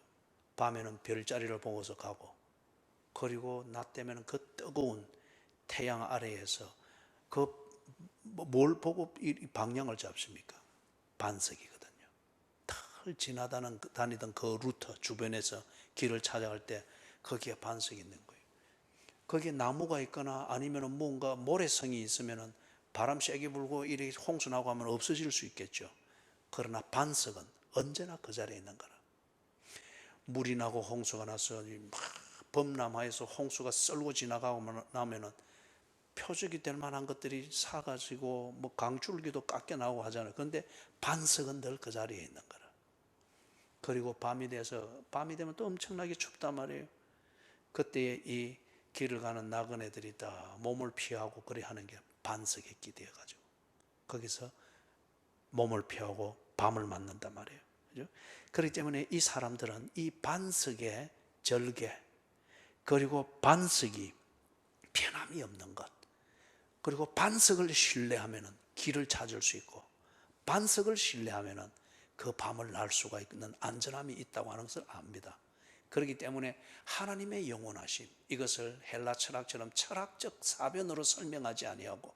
밤에는 별자리를 보고서 가고, 그리고 낮 되면 그 뜨거운 태양 아래에서 뭘 보고 이 방향을 잡습니까? 반석이거든요. 털 다니던 그 루트 주변에서 길을 찾아갈 때 거기에 반석이 있는 거예요. 거기에 나무가 있거나 아니면 뭔가 모래성이 있으면 바람 세게 불고 이렇게 홍수 나고 하면 없어질 수 있겠죠. 그러나 반석은 언제나 그 자리에 있는 거라. 물이 나고 홍수가 나서 범람하에서 홍수가 썰고 지나가고 나면은 표적이 될 만한 것들이 사가지고 뭐 강줄기도 깎여 나오고 하잖아요. 그런데 반석은 늘 그 자리에 있는 거라. 그리고 밤이 되면 또 엄청나게 춥단 말이에요. 그때 이 길을 가는 나그네들이 다 몸을 피하고 그래 하는 게 반석에 기대어 가지고 거기서 몸을 피하고 밤을 맞는단 말이에요. 그죠? 그렇기 때문에 이 사람들은 이 반석의 절개, 그리고 반석이 변함이 없는 것, 그리고 반석을 신뢰하면 길을 찾을 수 있고, 반석을 신뢰하면 그 밤을 날 수가 있는 안전함이 있다고 하는 것을 압니다. 그렇기 때문에 하나님의 영원하심, 이것을 헬라 철학처럼 철학적 사변으로 설명하지 아니하고,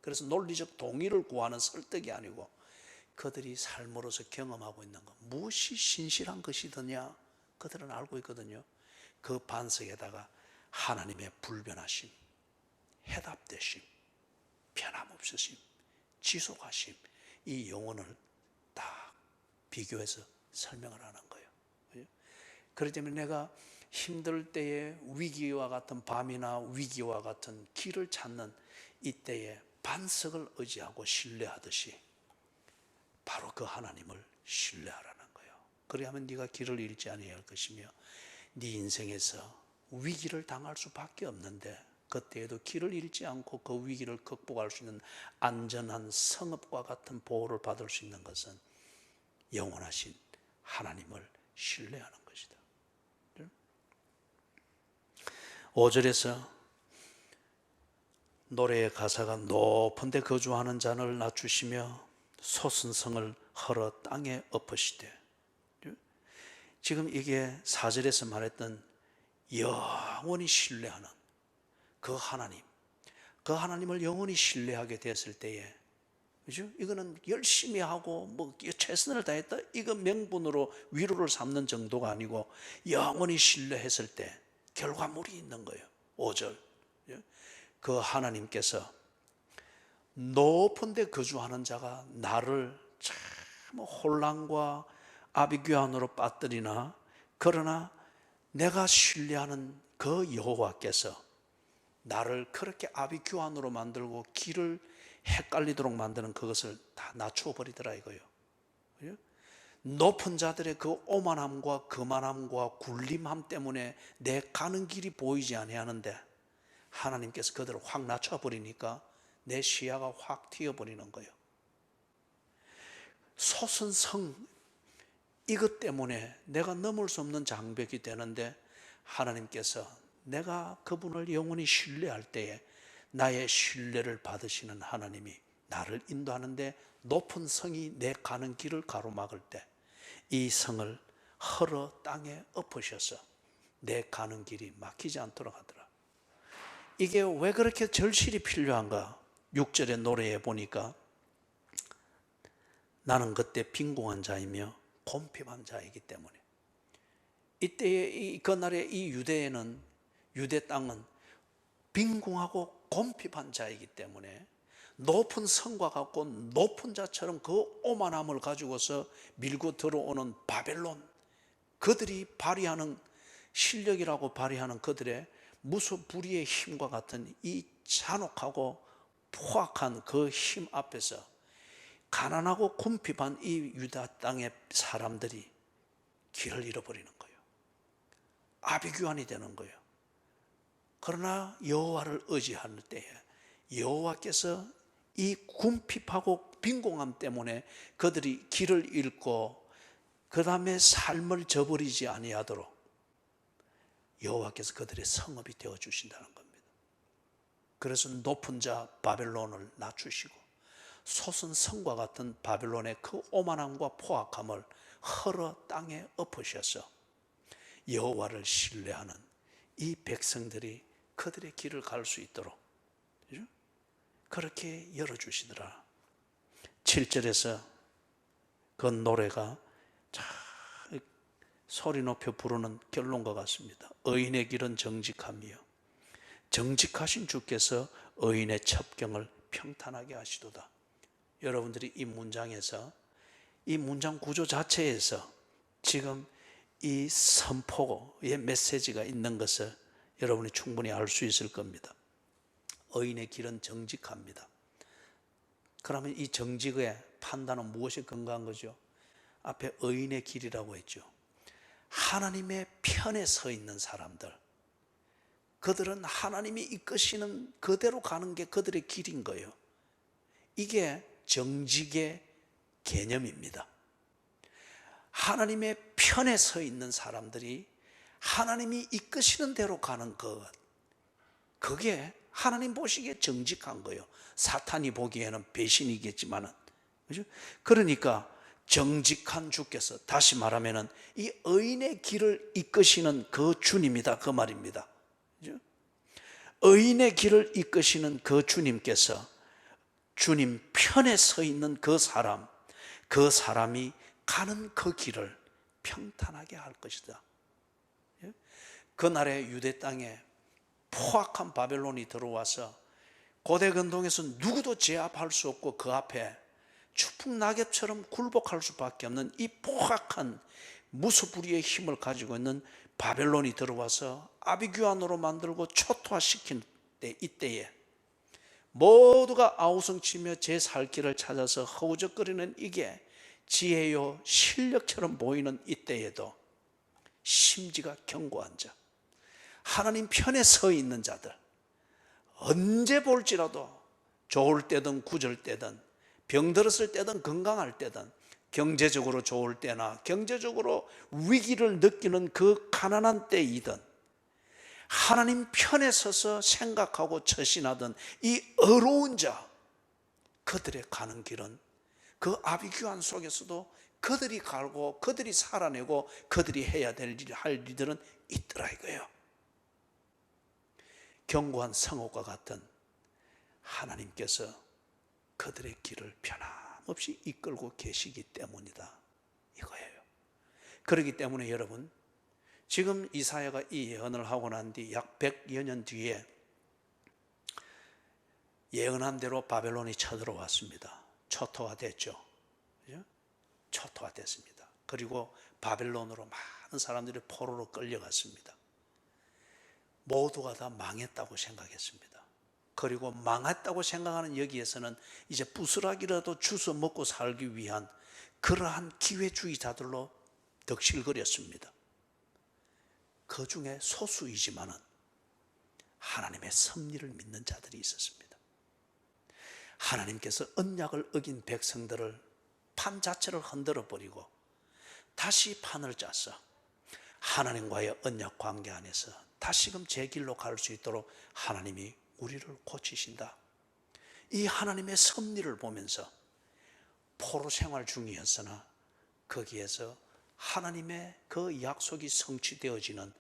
그래서 논리적 동의를 구하는 설득이 아니고 그들이 삶으로서 경험하고 있는 것, 무엇이 신실한 것이더냐 그들은 알고 있거든요. 그 반석에다가 하나님의 불변하심, 해답되심, 변함없으심, 지속하심, 이 영혼을 딱 비교해서 설명을 하는 거예요. 그렇기 때문에 내가 힘들 때에 위기와 같은 밤이나 위기와 같은 길을 찾는 이때에 반석을 의지하고 신뢰하듯이 바로 그 하나님을 신뢰하라는 거예요. 그리하면 네가 길을 잃지 아니할 것이며 네 인생에서 위기를 당할 수밖에 없는데 그때에도 길을 잃지 않고 그 위기를 극복할 수 있는 안전한 성읍과 같은 보호를 받을 수 있는 것은 영원하신 하나님을 신뢰하는 것이다. 5절에서 노래의 가사가 높은 데 거주하는 자를 낮추시며 솟은 성을 헐어 땅에 엎으시되, 지금 이게 4절에서 말했던 영원히 신뢰하는 그 하나님, 그 하나님을 영원히 신뢰하게 됐을 때에, 그죠? 이거는 열심히 하고 뭐 최선을 다했다 이거 명분으로 위로를 삼는 정도가 아니고 영원히 신뢰했을 때 결과물이 있는 거예요. 5절, 그 하나님께서 높은 데 거주하는 자가 나를 참 혼란과 아비규환으로 빠뜨리나, 그러나 내가 신뢰하는 그 여호와께서 나를 그렇게 아비규환으로 만들고 길을 헷갈리도록 만드는 그것을 다 낮추어 버리더라 이거예요. 높은 자들의 그 오만함과 거만함과 굴림함 때문에 내 가는 길이 보이지 아니하는데 하나님께서 그들을 확 낮춰 버리니까 내 시야가 확 튀어 버리는 거예요. 솟은 성, 이것 때문에 내가 넘을 수 없는 장벽이 되는데 하나님께서 내가 그분을 영원히 신뢰할 때에 나의 신뢰를 받으시는 하나님이 나를 인도하는데 높은 성이 내 가는 길을 가로막을 때 이 성을 헐어 땅에 엎으셔서 내 가는 길이 막히지 않도록 하더라. 이게 왜 그렇게 절실히 필요한가? 6절의 노래에 보니까 나는 그때 빈궁한 자이며 곰핍한 자이기 때문에, 이때의 그날의 이 유대에는, 유대 땅은 빈궁하고 곰핍한 자이기 때문에 높은 성과 같고 높은 자처럼 그 오만함을 가지고서 밀고 들어오는 바벨론, 그들이 발휘하는 실력이라고 발휘하는 그들의 무소불위의 힘과 같은 이 잔혹하고 포악한 그 힘 앞에서 가난하고 궁핍한 이 유다 땅의 사람들이 길을 잃어버리는 거예요. 아비규환이 되는 거예요. 그러나 여호와를 의지할 때에 여호와께서 이 궁핍하고 빈공함 때문에 그들이 길을 잃고 그 다음에 삶을 저버리지 아니하도록 여호와께서 그들의 성읍이 되어주신다는 겁니다. 그래서 높은 자 바벨론을 낮추시고 솟은 성과 같은 바벨론의 그 오만함과 포악함을 헐어 땅에 엎으셔서 여호와를 신뢰하는 이 백성들이 그들의 길을 갈 수 있도록 그렇게 열어주시더라. 7절에서 그 노래가 소리 높여 부르는 결론과 같습니다. 의인의 길은 정직함이요 정직하신 주께서 의인의 첩경을 평탄하게 하시도다. 여러분들이 이 문장에서, 이 문장 구조 자체에서 지금 이 선포의 메시지가 있는 것을 여러분이 충분히 알 수 있을 겁니다. 의인의 길은 정직합니다. 그러면 이 정직의 판단은 무엇에 근거한 거죠? 앞에 의인의 길이라고 했죠. 하나님의 편에 서 있는 사람들, 그들은 하나님이 이끄시는 그대로 가는 게 그들의 길인 거예요. 이게 정직의 개념입니다. 하나님의 편에 서 있는 사람들이 하나님이 이끄시는 대로 가는 것, 그게 하나님 보시기에 정직한 거예요. 사탄이 보기에는 배신이겠지만은, 그죠? 그러니까 정직한 주께서, 다시 말하면은 이 의인의 길을 이끄시는 그 주님이다, 그 말입니다. 그죠? 의인의 길을 이끄시는 그 주님께서 주님 편에 서 있는 그 사람이 가는 그 길을 평탄하게 할 것이다. 그날의 유대 땅에 포악한 바벨론이 들어와서 고대 근동에서 누구도 제압할 수 없고 그 앞에 추풍 낙엽처럼 굴복할 수밖에 없는 이 포악한 무소불위의 힘을 가지고 있는 바벨론이 들어와서 아비규환으로 만들고 초토화시킨 때, 이때에 모두가 아우성치며 제 살 길을 찾아서 허우적거리는 이게 지혜요 실력처럼 보이는 이때에도 심지가 견고한 자, 하나님 편에 서 있는 자들, 언제 볼지라도 좋을 때든 구절 때든 병들었을 때든 건강할 때든 경제적으로 좋을 때나 경제적으로 위기를 느끼는 그 가난한 때이든 하나님 편에 서서 생각하고 처신하던 이 어려운 자, 그들의 가는 길은 그 아비규환 속에서도 그들이 갈고 그들이 살아내고 그들이 해야 될 일, 할 일들은 있더라 이거예요. 견고한 성읍과 같은 하나님께서 그들의 길을 변함없이 이끌고 계시기 때문이다 이거예요. 그렇기 때문에 여러분, 지금 이사야가 이 예언을 하고 난 뒤 약 100여 년 뒤에 예언한 대로 바벨론이 쳐들어왔습니다. 초토화됐죠. 초토화됐습니다. 그리고 바벨론으로 많은 사람들이 포로로 끌려갔습니다. 모두가 다 망했다고 생각했습니다. 그리고 망했다고 생각하는 여기에서는 이제 부스락이라도 주워 먹고 살기 위한 그러한 기회주의자들로 덕실거렸습니다. 그 중에 소수이지만은 하나님의 섭리를 믿는 자들이 있었습니다. 하나님께서 언약을 어긴 백성들을 판 자체를 흔들어 버리고 다시 판을 짜서 하나님과의 언약 관계 안에서 다시금 제 길로 갈 수 있도록 하나님이 우리를 고치신다. 이 하나님의 섭리를 보면서 포로 생활 중이었으나 거기에서 하나님의 그 약속이 성취되어지는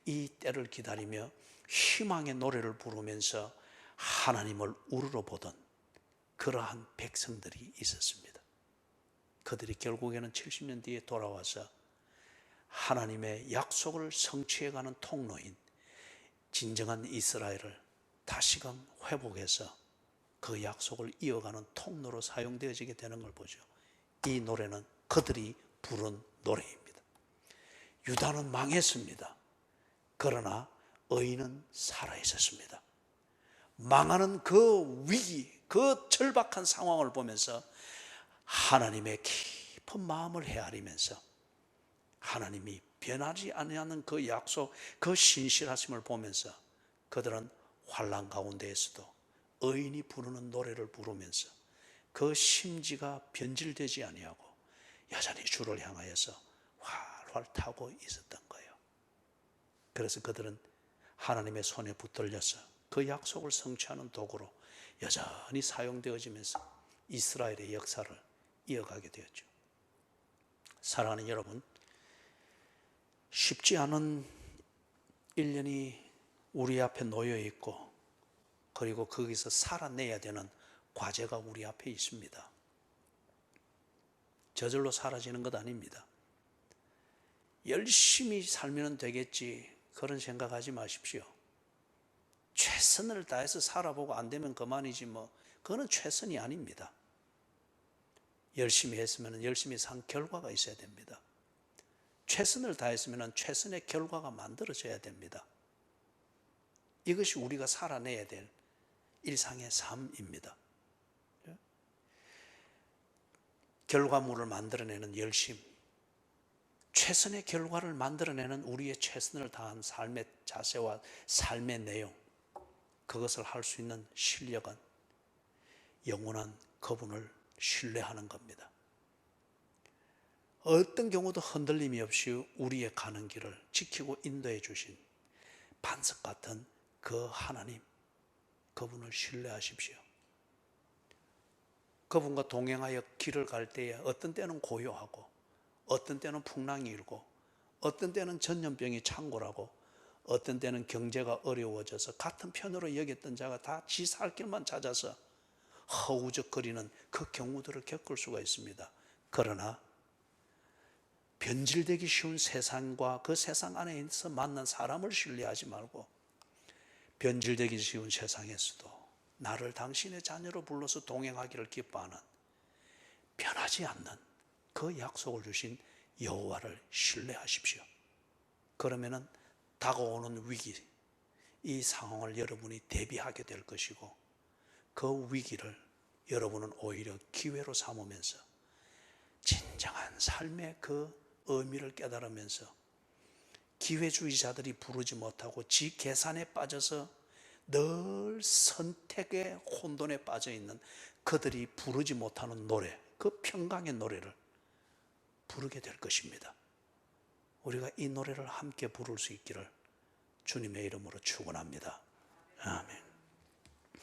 이 때를 기다리며 희망의 노래를 부르면서 하나님을 우러러 보던 그러한 백성들이 있었습니다. 그들이 결국에는 70년 뒤에 돌아와서 하나님의 약속을 성취해가는 통로인 진정한 이스라엘을 다시금 회복해서 그 약속을 이어가는 통로로 사용되어지게 되는 걸 보죠. 이 노래는 그들이 부른 노래입니다. 유다는 망했습니다. 그러나 의인은 살아 있었습니다. 망하는 그 위기, 그 절박한 상황을 보면서 하나님의 깊은 마음을 헤아리면서 하나님이 변하지 아니하는 그 약속, 그 신실하심을 보면서 그들은 환난 가운데에서도 의인이 부르는 노래를 부르면서 그 심지가 변질되지 아니하고 여전히 주를 향하여서 활활 타고 있었던 거예요. 그래서 그들은 하나님의 손에 붙들려서 그 약속을 성취하는 도구로 여전히 사용되어지면서 이스라엘의 역사를 이어가게 되었죠. 사랑하는 여러분, 쉽지 않은 1년이 우리 앞에 놓여 있고 그리고 거기서 살아내야 되는 과제가 우리 앞에 있습니다. 저절로 사라지는 것 아닙니다. 열심히 살면 되겠지 그런 생각하지 마십시오. 최선을 다해서 살아보고 안 되면 그만이지 그거는 최선이 아닙니다. 열심히 했으면 열심히 산 결과가 있어야 됩니다. 최선을 다했으면 최선의 결과가 만들어져야 됩니다. 이것이 우리가 살아내야 될 일상의 삶입니다. 결과물을 만들어내는 열심, 최선의 결과를 만들어내는 우리의 최선을 다한 삶의 자세와 삶의 내용, 그것을 할 수 있는 실력은 영원한 그분을 신뢰하는 겁니다. 어떤 경우도 흔들림이 없이 우리의 가는 길을 지키고 인도해 주신 반석 같은 그 하나님, 그분을 신뢰하십시오. 그분과 동행하여 길을 갈 때에 어떤 때는 고요하고 어떤 때는 풍랑이 일고 어떤 때는 전염병이 창궐하고 어떤 때는 경제가 어려워져서 같은 편으로 여겼던 자가 다 지 살 길만 찾아서 허우적거리는 그 경우들을 겪을 수가 있습니다. 그러나 변질되기 쉬운 세상과 그 세상 안에서 만난 사람을 신뢰하지 말고 변질되기 쉬운 세상에서도 나를 당신의 자녀로 불러서 동행하기를 기뻐하는 변하지 않는 그 약속을 주신 여호와를 신뢰하십시오. 그러면은 다가오는 위기, 이 상황을 여러분이 대비하게 될 것이고 그 위기를 여러분은 오히려 기회로 삼으면서 진정한 삶의 그 의미를 깨달으면서 기회주의자들이 부르지 못하고 지 계산에 빠져서 늘 선택의 혼돈에 빠져 있는 그들이 부르지 못하는 노래, 그 평강의 노래를 부르게 될 것입니다. 우리가 이 노래를 함께 부를 수 있기를 주님의 이름으로 축원합니다. 아멘.